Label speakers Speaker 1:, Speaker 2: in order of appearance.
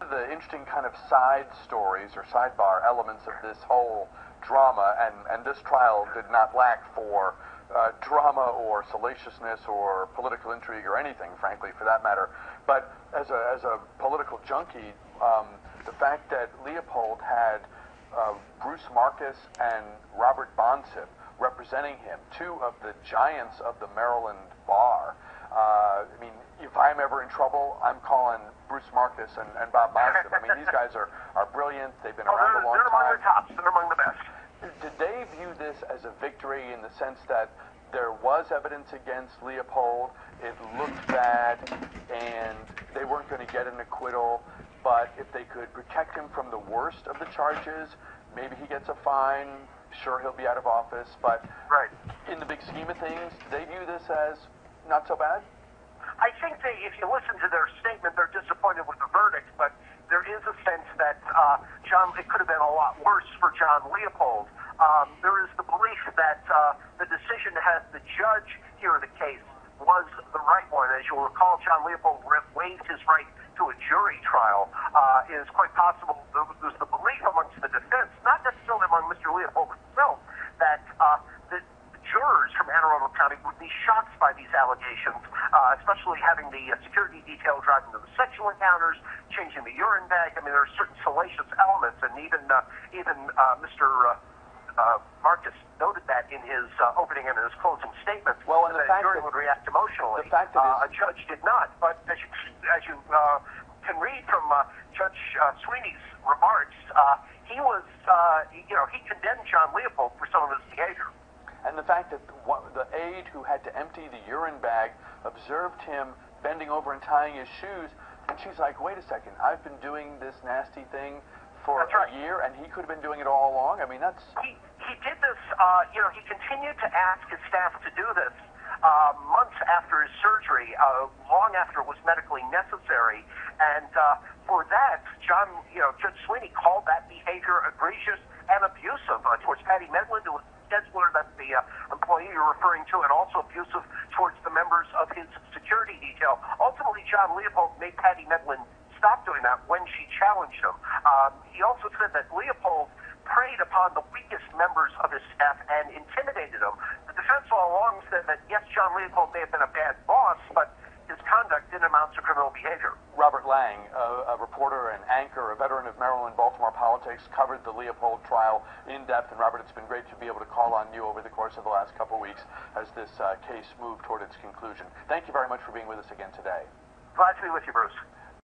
Speaker 1: The interesting kind of side stories or sidebar elements of this whole drama, and this trial did not lack for drama or salaciousness or political intrigue or anything, frankly, for that matter. But as a political junkie, the fact that Leopold had Bruce Marcus and Robert Bonsib representing him, two of the giants of the Maryland bar. I mean, if I'm ever in trouble, I'm calling Bruce Marcus and Bob Bonsib. I mean, these guys are brilliant. They've been around a long time.
Speaker 2: They're among the tops. They're among the best.
Speaker 1: Did they view this as a victory in the sense that there was evidence against Leopold, it looked bad, and they weren't going to get an acquittal, but if they could protect him from the worst of the charges, maybe he gets a fine, sure he'll be out of office, but in the big scheme of things, they view this as not so bad?
Speaker 2: I think if you listen to their statement, they're disappointed with the verdict, but there is a sense that it could have been a lot worse for John Leopold. There is the belief that the decision to have the judge hear the case was the right one. As you'll recall, John Leopold waived his right to a jury trial. It is quite possible there was the belief amongst the defense, not necessarily among Mr. Leopold himself, that the jurors from Anne Arundel County would be shocked by these allegations, especially having the security detail driving to the sexual encounters, changing the urine bag. I mean, there are certain salacious elements, and even Mr. Marcus noted that in his opening and in his closing statements.
Speaker 1: Well, and the fact
Speaker 2: jury would react emotionally.
Speaker 1: The fact that
Speaker 2: a judge did not. But as you can read from Judge Sweeney's remarks, he condemned John Leopold for some of his behavior.
Speaker 1: And the fact that the aide who had to empty the urine bag observed him bending over and tying his shoes, and she's like, wait a second, I've been doing this nasty thing for a year, and he could have been doing it all along? I mean, that's...
Speaker 2: He did this, he continued to ask his staff to do this months after his surgery, long after it was medically necessary, and for that, Judge Sweeney called that behavior egregious and abusive towards Patty Medlin, who was scheduler, that's the employee you're referring to, and also abusive towards the members of his security detail. Ultimately, John Leopold made Patty Medlin stop doing that when she challenged him. He also said that Leopold preyed upon the weakest members of his staff and intimidated them. The defense all along said that, yes, John Leopold may have been a bad boss, but his conduct didn't amount to criminal behavior.
Speaker 1: Robert Lang, a reporter and anchor, a veteran of Maryland, Baltimore politics, covered the Leopold trial in depth. And Robert, it's been great to be able to call on you over the course of the last couple of weeks as this case moved toward its conclusion. Thank you very much for being with us again today.
Speaker 2: Glad to be with you, Bruce.